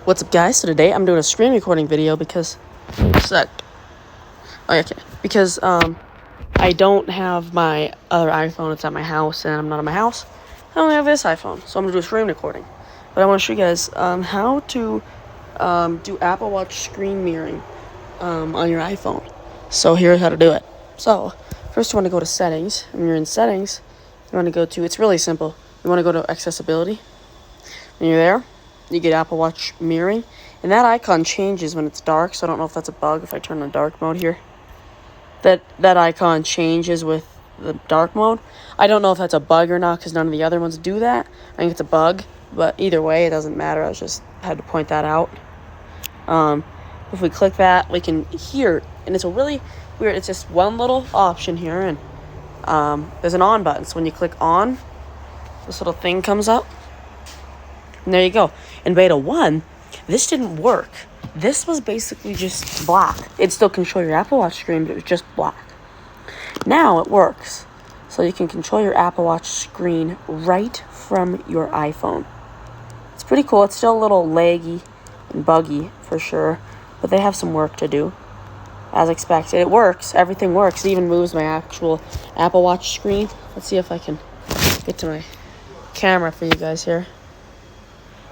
What's up, guys? So today I'm doing a screen recording video because I don't have my other iPhone. It's at my house, and I'm not at my house. I only have this iPhone, so I'm gonna do a screen recording. But I want to show you guys how to do Apple Watch screen mirroring on your iPhone. So here's how to do it. So first, you want to go to Settings. When you're in Settings, you want to go to. It's really simple. You want to go to Accessibility. When you're there, you get Apple Watch mirroring, and that icon changes when it's dark. So I don't know if that's a bug. If I turn on dark mode here, that icon changes with the dark mode. I don't know if that's a bug or not because none of the other ones do that. I think it's a bug, but either way, it doesn't matter. I just had to point that out. If we click that, we can hear, and it's a really weird. It's just one little option here, and there's an on button. So when you click on, this little thing comes up. And there you go. In beta 1, this didn't work. This was basically just black. It still control your Apple Watch screen, but it was just black. Now it works. So you can control your Apple Watch screen right from your iPhone. It's pretty cool. It's still a little laggy and buggy for sure, but they have some work to do. As expected, it works. Everything works. It even moves my actual Apple Watch screen. Let's see if I can get to my camera for you guys here.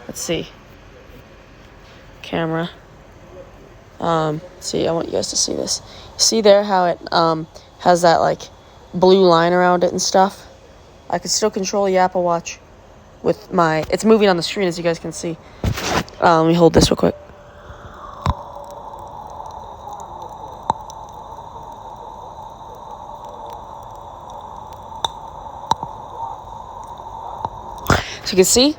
Let's see. Camera. See, I want you guys to see this. See there how it has that like blue line around it and stuff? I can still control the Apple Watch with my... It's moving on the screen, as you guys can see. Let me hold this real quick. So you can see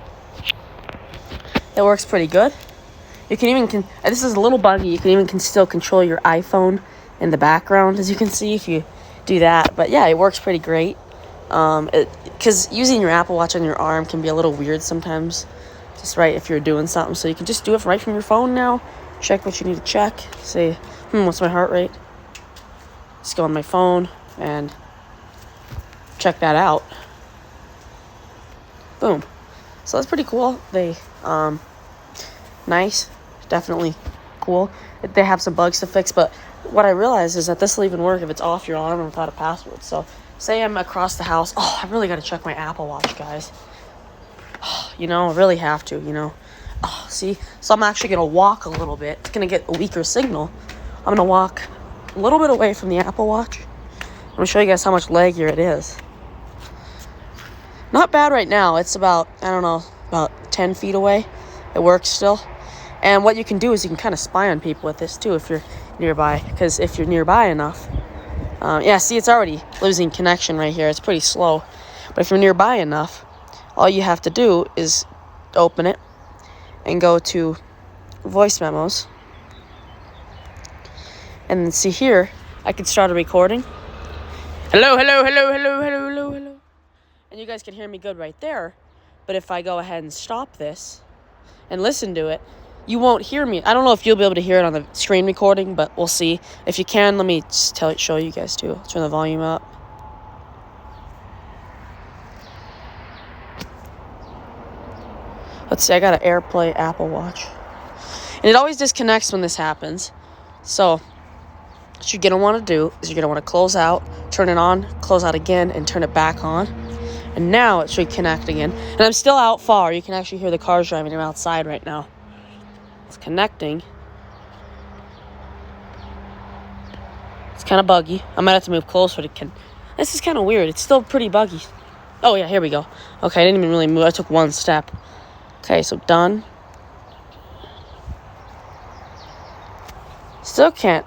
it works pretty good. You can even this is a little buggy. You can still control your iPhone in the background, as you can see if you do that. But yeah, it works pretty great. Because using your Apple Watch on your arm can be a little weird sometimes, just right if you're doing something. So you can just do it right from your phone now. Check what you need to check. Say, what's my heart rate? Just go on my phone and check that out. Boom. So that's pretty cool. They nice, definitely cool. They have some bugs to fix, but what I realized is that this will even work if it's off your arm and without a password. So say I'm across the house. I really got to check my Apple Watch, guys. I really have to, see, so I'm actually going to walk a little bit. It's going to get a weaker signal. I'm going to walk a little bit away from the Apple Watch. I'm going to show you guys how much laggier it is. Not bad right now. It's about 10 feet away. It works still. And what you can do is you can kind of spy on people with this too if you're nearby. Because if you're nearby enough... see, it's already losing connection right here. It's pretty slow. But if you're nearby enough, all you have to do is open it and go to voice memos. And then see here, I can start a recording. Hello, hello, hello, hello, hello, hello, hello. And you guys can hear me good right there. But if I go ahead and stop this and listen to it, you won't hear me. I don't know if you'll be able to hear it on the screen recording, but we'll see. If you can, let me just show you guys too. I'll turn the volume up. Let's see, I got an AirPlay Apple Watch. And it always disconnects when this happens. So what you're going to want to do is you're going to want to close out, turn it on, close out again, and turn it back on. And now it should connect again. And I'm still out far. You can actually hear the cars driving. I'm outside right now. It's connecting. It's kind of buggy. I might have to move closer to This is kind of weird. It's still pretty buggy. Oh, yeah, here we go. Okay, I didn't even really move. I took one step. Okay, so done. Still can't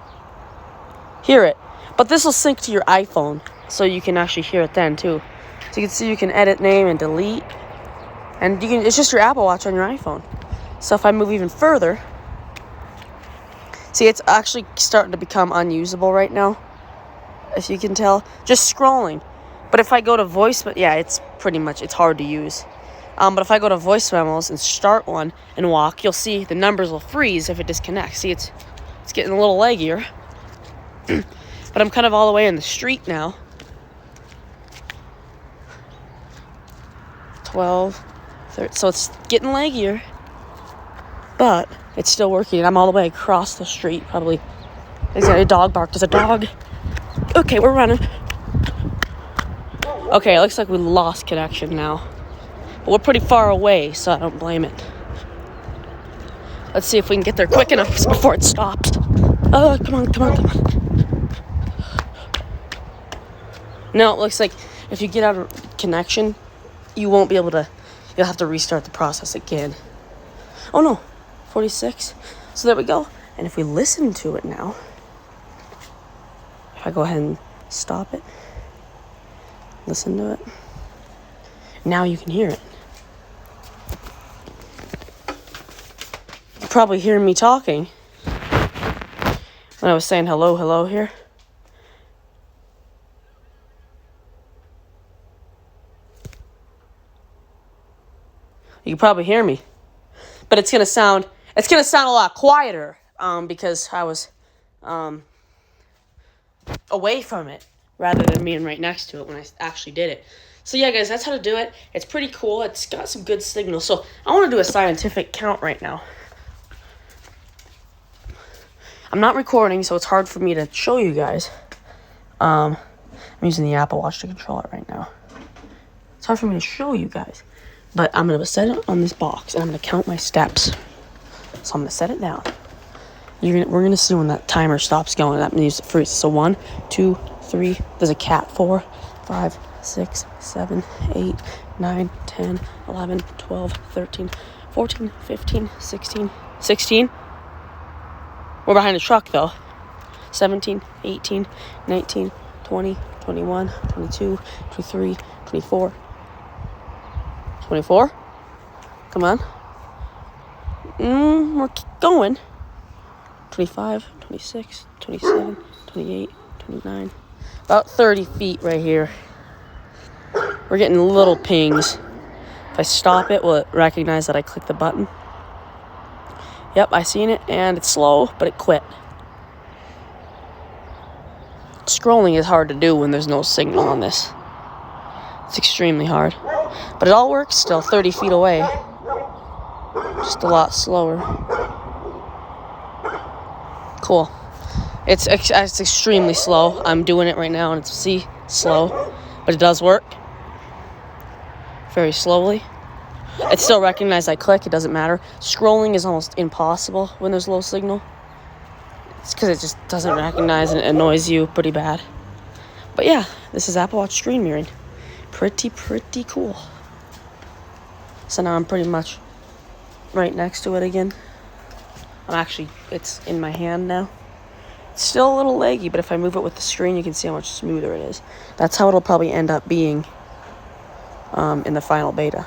hear it. But this will sync to your iPhone, so you can actually hear it then, too. So you can see you can edit name and delete. And it's just your Apple Watch on your iPhone. So if I move even further, see, it's actually starting to become unusable right now, if you can tell. Just scrolling. But if I go to voice, it's hard to use. But if I go to voice memos and start one and walk, you'll see the numbers will freeze if it disconnects. See, it's getting a little leggier. But I'm kind of all the way in the street now. 12, 13, so it's getting leggier. but it's still working. And I'm all the way across the street, probably. There's a dog bark. There's a dog. Okay, we're running. Okay, it looks like we lost connection now. But we're pretty far away, so I don't blame it. Let's see if we can get there quick enough before it stops. Oh, come on, come on, come on. No, it looks like if you get out of connection, you won't be able to, you'll have to restart the process again. Oh no, 46. So there we go. And if we listen to it now, if I go ahead and stop it, listen to it, now you can hear it. You're probably hearing me talking when I was saying hello, hello here. You can probably hear me, but it's gonna sound a lot quieter because I was away from it rather than being right next to it when I actually did it. So yeah, guys, that's how to do it. It's pretty cool. It's got some good signal. So I want to do a scientific count right now. I'm not recording, so it's hard for me to show you guys. I'm using the Apple Watch to control it right now. It's hard for me to show you guys. But I'm going to set it on this box, and I'm going to count my steps. So I'm going to set it down. We're going to see when that timer stops going. That means it freezes. So 1, 2, 3. There's a cat. 4, 5, 6, 7, 8, 9, 10, 11, 12, 13, 14, 15, 16. 16? We're behind the truck, though. 17, 18, 19, 20, 21, 22, 23, 24. 24? Come on. We're going. 25, 26, 27, 28, 29. About 30 feet right here. We're getting little pings. If I stop it, will it recognize that I clicked the button? Yep, I seen it, and it's slow, but it quit. Scrolling is hard to do when there's no signal on this. It's extremely hard. But it all works still, 30 feet away. Just a lot slower. Cool. It's extremely slow. I'm doing it right now, and it's slow. But it does work. Very slowly. It still recognizes I click, it doesn't matter. Scrolling is almost impossible when there's low signal. It's because it just doesn't recognize and it annoys you pretty bad. But yeah, this is Apple Watch screen mirroring. Pretty cool. So now I'm pretty much right next to it again. It's in my hand now. It's still a little laggy, but if I move it with the screen, you can see how much smoother it is. That's how it'll probably end up being in the final beta.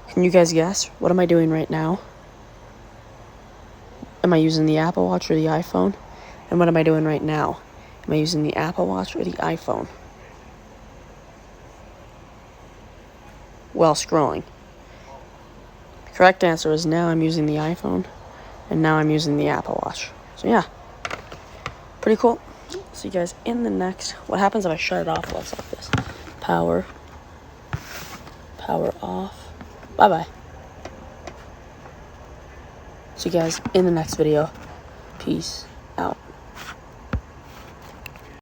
Can you guys guess? What am I doing right now? Am I using the Apple Watch or the iPhone? And what am I doing right now? Am I using the Apple Watch or the iPhone? While scrolling. The correct answer is now I'm using the iPhone, and now I'm using the Apple Watch. So yeah, pretty cool. See you guys in the next. What happens if I shut it off while it's like this? Power off. Bye-bye. See you guys in the next video. Peace out.